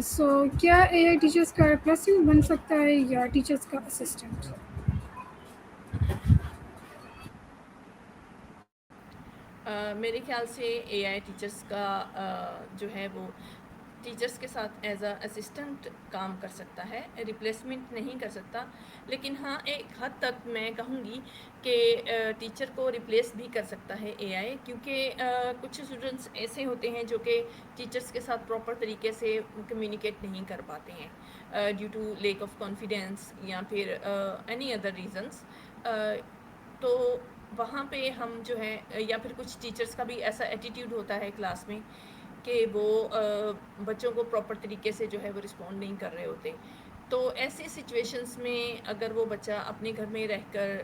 سو کیا اے آئی ٹیچرس کا ریپلیسمنٹ بن سکتا ہے یا ٹیچرس کا اسسٹنٹ؟ میرے خیال سے اے آئی ٹیچرس کا جو ہے وہ ٹیچرس کے ساتھ ایز اے اسسٹنٹ کام کر سکتا ہے، ریپلیسمنٹ نہیں کر سکتا، لیکن ہاں ایک حد تک میں کہوں گی کہ ٹیچر کو ریپلیس بھی کر سکتا ہے اے آئی، کیونکہ کچھ اسٹوڈنٹس ایسے ہوتے ہیں جو کہ ٹیچرس کے ساتھ پراپر طریقے سے کمیونیکیٹ نہیں کر پاتے ہیں due to lack of confidence یا پھر اینی ادر ریزنس، تو وہاں پہ ہم جو ہے یا پھر کچھ ٹیچرس کا بھی ایسا ایٹیٹیوڈ ہوتا ہے کلاس میں کہ وہ بچوں کو پراپر طریقے سے جو ہے وہ رسپونڈ نہیں کر رہے ہوتے، تو ایسے سچویشنس میں اگر وہ بچہ اپنے گھر میں رہ کر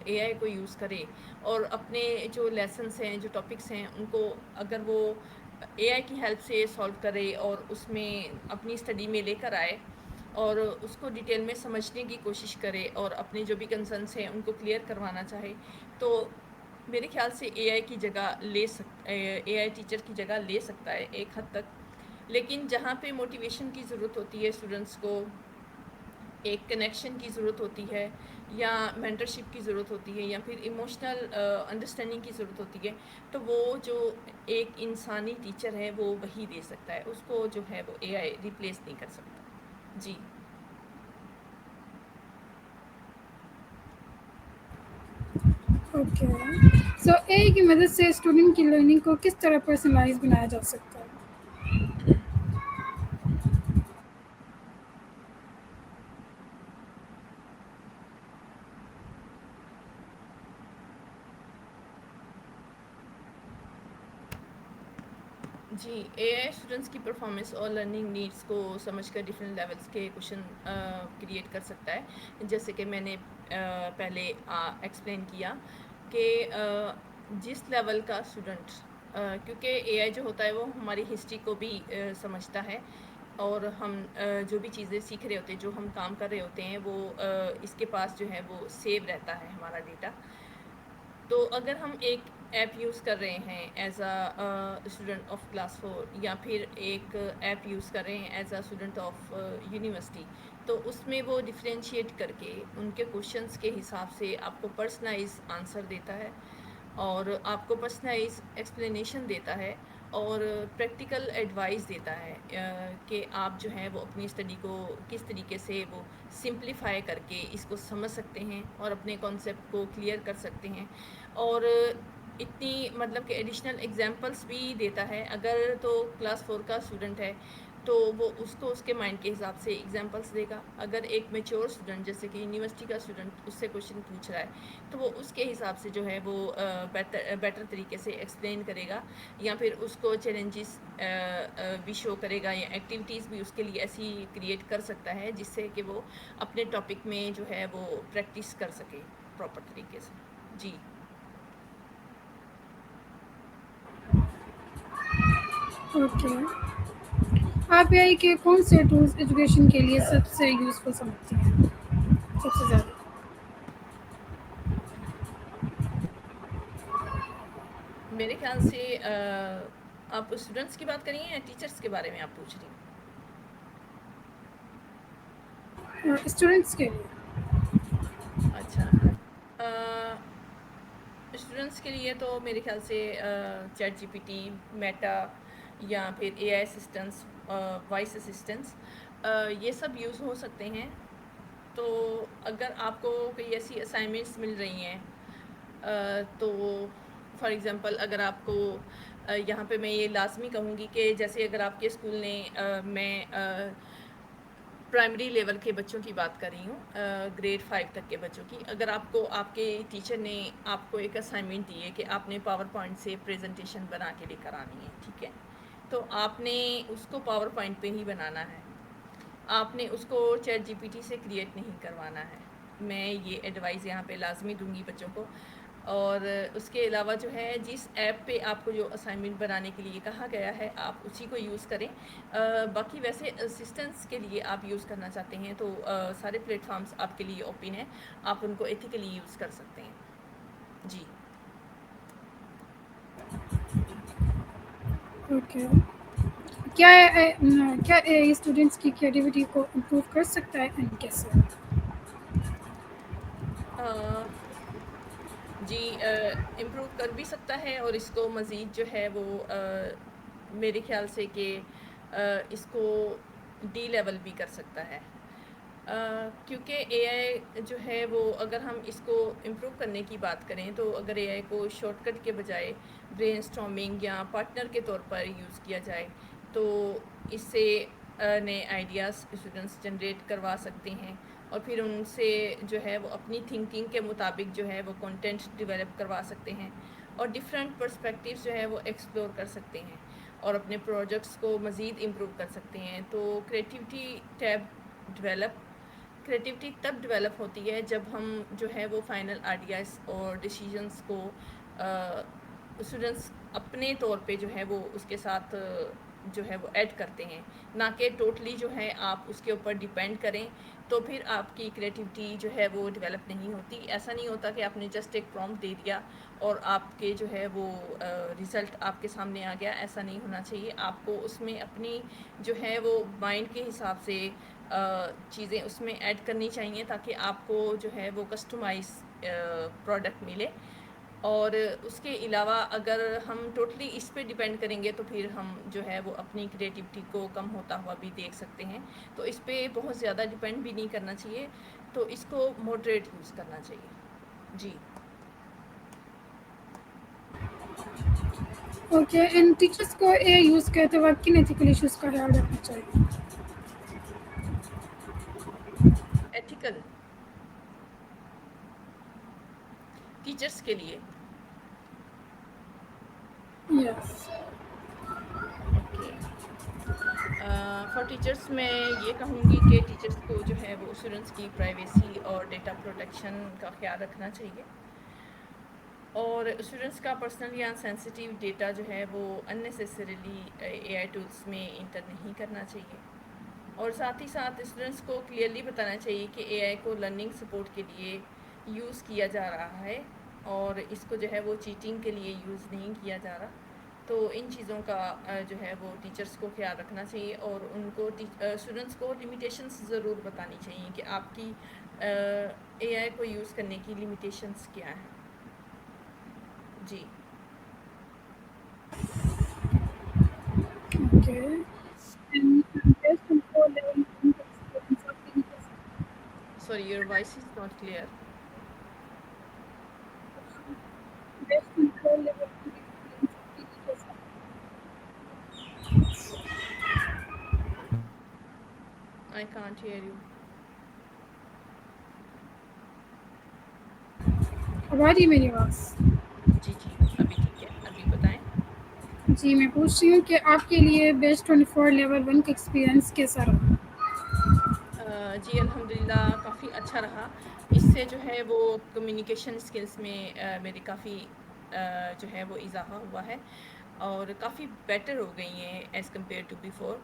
اے آئی کو یوز کرے اور اپنے جو لیسنس ہیں، جو ٹاپکس ہیں، ان کو اگر وہ اے آئی کی ہیلپ سے سالو کرے اور اس میں اپنی اسٹڈی میں لے کر آئے اور اس کو ڈیٹیل میں سمجھنے کی کوشش کرے اور اپنے جو بھی کنسرنس ہیں ان کو کلیئر کروانا چاہے، تو میرے خیال سے اے آئی کی جگہ اے آئی ٹیچر کی جگہ لے سکتا ہے ایک حد تک، لیکن جہاں پہ موٹیویشن کی ضرورت ہوتی ہے، اسٹوڈنٹس کو ایک کنیکشن کی ضرورت ہوتی ہے یا مینٹرشپ کی ضرورت ہوتی ہے یا پھر ایموشنل انڈرسٹینڈنگ کی ضرورت ہوتی ہے، تو وہ جو ایک انسانی ٹیچر ہے وہ وہی دے سکتا ہے، اس کو جو ہے وہ اے آئی ریپلیس نہیں کر سکتا۔ جی اوکے، سو اے آئی کی مدد سے اسٹوڈنٹ کی لرننگ کو کس طرح پرسنلائز بنایا جا سکتا ہے؟ جی، اے آئی اسٹوڈنٹس کی پرفارمنس اور لرننگ نیڈس کو سمجھ کر ڈفرینٹ لیولس کے کویشچن کریٹ کر سکتا ہے، جیسے کہ میں نے پہلے ایکسپلین کیا کہ جس لیول کا اسٹوڈنٹ، کیونکہ اے آئی جو ہوتا ہے وہ ہماری ہسٹری کو بھی سمجھتا ہے، اور ہم جو بھی چیزیں سیکھ رہے ہوتے ہیں، جو ہم کام کر رہے ہوتے ہیں، وہ اس کے پاس جو ہے وہ سیو رہتا ہے ہمارا ڈیٹا، تو اگر ہم ایک ایپ یوز کر رہے ہیں as a student of class 4 یا پھر ایک ایپ یوز کر رہے ہیں as a student of university, تو اس میں وہ ڈفرینشیٹ کر کے ان کے کوشچنس کے حساب سے آپ کو پرسنلائز آنسر دیتا ہے اور آپ کو پرسنلائز ایکسپلینیشن دیتا ہے اور پریکٹیکل ایڈوائس دیتا ہے کہ آپ جو ہے وہ اپنی اسٹڈی کو کس طریقے سے وہ سمپلیفائی کر کے اس کو سمجھ سکتے ہیں اور اپنے کانسیپٹ کو کلیئر کر سکتے ہیں، اور اتنی مطلب کہ ایڈیشنل ایگزامپلس بھی دیتا ہے۔ اگر تو کلاس 4 کا اسٹوڈنٹ ہے تو وہ اس کو اس کے مائنڈ کے حساب سے ایگزامپلس دے گا، اگر ایک میچور اسٹوڈنٹ جیسے کہ یونیورسٹی کا اسٹوڈنٹ اس سے کویشچن پوچھ رہا ہے تو وہ اس کے حساب سے جو ہے وہ بیٹر طریقے سے ایکسپلین کرے گا، یا پھر اس کو چیلنجز بھی شو کرے گا یا ایکٹیویٹیز بھی اس کے لیے ایسی کریٹ کر سکتا ہے جس سے کہ وہ اپنے ٹاپک میں جو ہے وہ پریکٹس کر سکے پراپر طریقے سے۔ جی اوکے، آپ اے آئی کے کون سے ٹولز ایجوکیشن کے لیے سب سے یوزفل سمجھتے ہیں، سب سے زیادہ؟ میرے خیال سے آپ اسٹوڈنٹس کی بات کریے یا ٹیچرس کے بارے میں آپ پوچھ رہی ہیں؟ اسٹوڈنٹس کے لیے۔ اچھا، اسٹوڈنٹس کے لیے تو میرے خیال سے chat G P T, Meta یا پھر A I assistants, voice assistants, یہ سب یوز ہو سکتے ہیں۔ تو اگر آپ کو کوئی ایسی اسائنمنٹس مل رہی ہیں تو فار ایگزامپل اگر آپ کو یہاں پہ میں یہ لازمی کہوں گی کہ جیسے اگر آپ کے اسکول نے میں پرائمری لیول کے بچوں کی بات کر رہی ہوں، گریڈ 5 تک کے بچوں کی، اگر آپ کو آپ کے ٹیچر نے آپ کو ایک اسائنمنٹ دی ہے کہ آپ نے پاور پوائنٹ سے پریزنٹیشن بنا کے لے کر آنی ہے، ٹھیک ہے، تو آپ نے اس کو پاور پوائنٹ پہ ہی بنانا ہے، آپ نے اس کو چیٹ جی پی ٹی سے کریٹ نہیں کروانا ہے۔ میں یہ ایڈوائز یہاں پہ لازمی دوں گی بچوں کو، اور اس کے علاوہ جو ہے جس ایپ پہ آپ کو جو اسائنمنٹ بنانے کے لیے کہا گیا ہے آپ اسی کو یوز کریں۔ باقی ویسے اسسٹنس کے لیے آپ یوز کرنا چاہتے ہیں تو سارے پلیٹ فارمز آپ کے لیے اوپن ہیں، آپ ان کو ایتھیکلی یوز کر سکتے ہیں۔ جی اوکے، کیا کیا اے آئی اسٹوڈنٹس کی کریٹیوٹی کو امپروو کر سکتا ہے اینڈ کیسے؟ جی امپروو کر بھی سکتا ہے، اور اس کو مزید جو ہے وہ میرے خیال سے کہ اس کو ڈی لیول بھی کر سکتا ہے، کیونکہ اے آئی جو ہے وہ اگر ہم اس کو امپروو کرنے کی بات کریں تو اگر اے آئی کو شارٹ کٹ کے بجائے برین اسٹارمنگ یا پارٹنر کے طور پر یوز کیا جائے تو اس سے نئے آئیڈیاز اسٹوڈنٹس جنریٹ کروا سکتے ہیں، اور پھر ان سے جو ہے وہ اپنی تھنکنگ کے مطابق جو ہے وہ کنٹینٹ ڈیولپ کروا سکتے ہیں، اور ڈفرینٹ پرسپیکٹیوز جو ہے وہ ایکسپلور کر سکتے ہیں، اور اپنے پروجیکٹس کو مزید امپروو کر سکتے ہیں۔ تو کریٹیوٹی تب ڈیولپ ہوتی ہے جب ہم جو ہے وہ فائنل آئیڈیاز اور ڈیسیجنس کو اسٹوڈنٹس اپنے طور پہ جو ہے وہ اس کے ساتھ جو ہے وہ ایڈ کرتے ہیں، نہ کہ ٹوٹلی جو ہے آپ اس کے اوپر ڈیپینڈ کریں، تو پھر آپ کی کریٹیوٹی جو ہے وہ ڈیولپ نہیں ہوتی۔ ایسا نہیں ہوتا کہ آپ نے جسٹ ایک پرومپٹ دے دیا اور آپ کے جو ہے وہ ریزلٹ آپ کے سامنے آ گیا، ایسا نہیں ہونا چاہیے۔ آپ کو اس میں اپنی جو ہے وہ مائنڈ کے حساب سے چیزیں اس میں ایڈ کرنی چاہیے تاکہ آپ کو جو ہے وہ کسٹمائز پروڈکٹ ملے، اور اس کے علاوہ اگر ہم ٹوٹلی اس پہ ڈیپینڈ کریں گے تو پھر ہم جو ہے وہ اپنی کریٹیوٹی کو کم ہوتا ہوا بھی دیکھ سکتے ہیں۔ تو اس پہ بہت زیادہ ڈیپینڈ بھی نہیں کرنا چاہیے، تو اس کو ماڈریٹ یوز کرنا چاہیے۔ جی اوکے، اینڈ ٹیچرس کو اے آئی یوز کرتے وقت کن ایتھیکل ایشوز کا خیال رکھنا چاہیے؟ ایتھیکل ٹیچرس کے لیے یس۔ اوکے، فار ٹیچرس میں یہ کہوں گی کہ ٹیچرس کو جو ہے وہ اسٹوڈنٹس کی پرائیویسی اور ڈیٹا پروٹیکشن کا خیال رکھنا چاہیے، اور اسٹوڈنٹس کا پرسنل یا سینسٹیو ڈیٹا جو ہے وہ اننیسیسریلی اے آئی ٹولس میں انٹر نہیں کرنا چاہیے، اور ساتھ ہی ساتھ اسٹوڈنٹس کو کلیئرلی بتانا چاہیے کہ اے آئی کو لرننگ سپورٹ کے لیے یوز کیا جا رہا ہے، اور اس کو جو ہے وہ چیٹنگ کے لیے یوز نہیں کیا جا رہا۔ تو ان چیزوں کا جو ہے وہ ٹیچرس کو خیال رکھنا چاہیے، اور ان کو اسٹوڈنٹس کو لمیٹیشنس ضرور بتانی چاہیے کہ آپ کی اے آئی کو یوز کرنے کی لمیٹیشنس کیا ہیں۔ جی okay, and based control level experience آپ کے لیے sorry, your voice is not clear. Based control level experience آپ کے لیے کیسا؟ I can't hear you. اب آ رہی ہے میری آواز؟ جی ابھی ٹھیک ہے، ابھی بتائیں۔ جی، میں پوچھ رہی ہوں کہ آپ کے لیے بیسٹ 24 لیول 1 کا ایکسپیرینس کیسا رہا؟ جی الحمدللہ کافی اچھا رہا، اس سے جو ہے وہ کمیونیکیشن اسکلس میں میری کافی جو ہے وہ اضافہ ہوا ہے، اور کافی بیٹر ہو گئی ہیں ایز کمپیئر ٹو بیفور،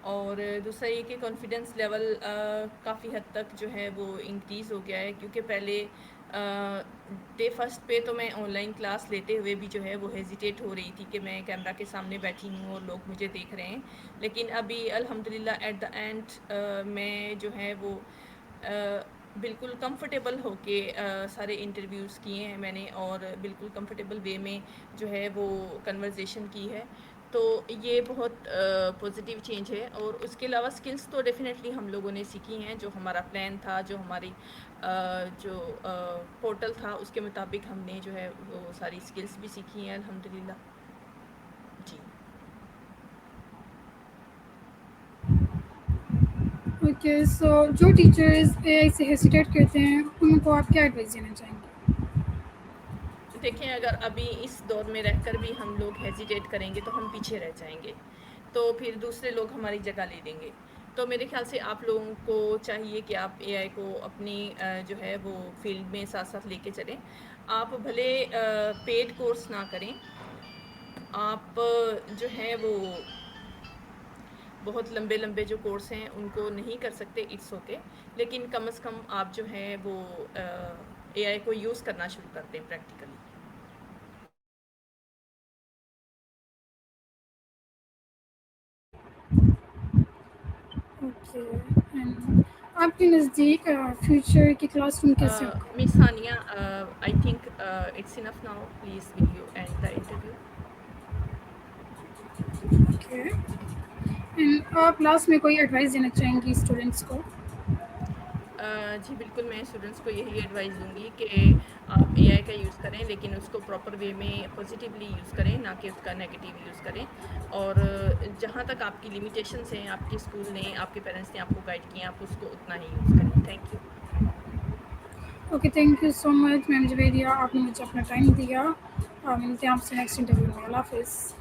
اور دوسرا یہ کہ کانفیڈنس لیول کافی حد تک جو ہے وہ انکریز ہو گیا ہے، کیونکہ پہلے ڈے فرسٹ پہ تو میں آن لائن کلاس لیتے ہوئے بھی جو ہے وہ ہیزیٹیٹ ہو رہی تھی کہ میں کیمرہ کے سامنے بیٹھی ہوں اور لوگ مجھے دیکھ رہے ہیں، لیکن ابھی الحمدللہ ایٹ دا اینڈ میں جو ہے وہ بالکل کمفرٹیبل ہو کے سارے انٹرویوز کیے ہیں میں نے، اور بالکل کمفرٹیبل وے میں جو ہے وہ کنورزیشن کی ہے، تو یہ بہت پازیٹیو چینج ہے۔ اور اس کے علاوہ سکلز تو ڈیفینیٹلی ہم لوگوں نے سیکھی ہیں، جو ہمارا پلان تھا، جو ہماری جو پورٹل تھا اس کے مطابق ہم نے جو ہے وہ ساری سکلز بھی سیکھی ہیں الحمدللہ۔ جی اوکے، سو جو ٹیچرز اے آئی سے ہیسیٹیٹ کرتے ہیں ان کو آپ کیا ایڈوائس دینا چاہیں گے؟ دیکھیں، اگر ابھی اس دور میں رہ کر بھی ہم لوگ ہیزیٹیٹ کریں گے تو ہم پیچھے رہ جائیں گے، تو پھر دوسرے لوگ ہماری جگہ لے لیں گے۔ تو میرے خیال سے آپ لوگوں کو چاہیے کہ آپ اے آئی کو اپنی جو ہے وہ فیلڈ میں ساتھ ساتھ لے کے چلیں۔ آپ بھلے پیڈ کورس نہ کریں، آپ جو ہے وہ بہت لمبے لمبے جو کورس ہیں ان کو نہیں کر سکتے، اٹس اوکے، لیکن کم از کم آپ جو ہے وہ اے آئی کو یوز کرنا شروع کر دیں پریکٹیکلی۔ اوکے اینڈ آپ کے نزدیک فیوچر کی کلاس روم کیسے ہوگا؟ Miss Sania, I think it's enough now. Please, will you end the interview? Okay and آپ لاسٹ میں کوئی ایڈوائس دینا چاہیں گی اسٹوڈنٹس کو؟ جی بالکل، میں اسٹوڈنٹس کو یہی ایڈوائس دوں گی کہ آپ اے آئی کا یوز کریں، لیکن اس کو پراپر وے میں پازیٹیولی یوز کریں، نہ کہ اس کا نیگیٹیو یوز کریں. اور جہاں تک آپ کی لمیٹیشنس ہیں، آپ کے اسکول نے، آپ کے پیرنٹس نے آپ کو گائڈ کیا، آپ اس کو اتنا ہی یوز کریں. Thank you. Okay thank you so much ma'am Javeria, آپ نے مجھے اپنا ٹائم دیا. ملتے ہیں آپ سے نیکسٹ انٹرویو میں. اللہ حافظ.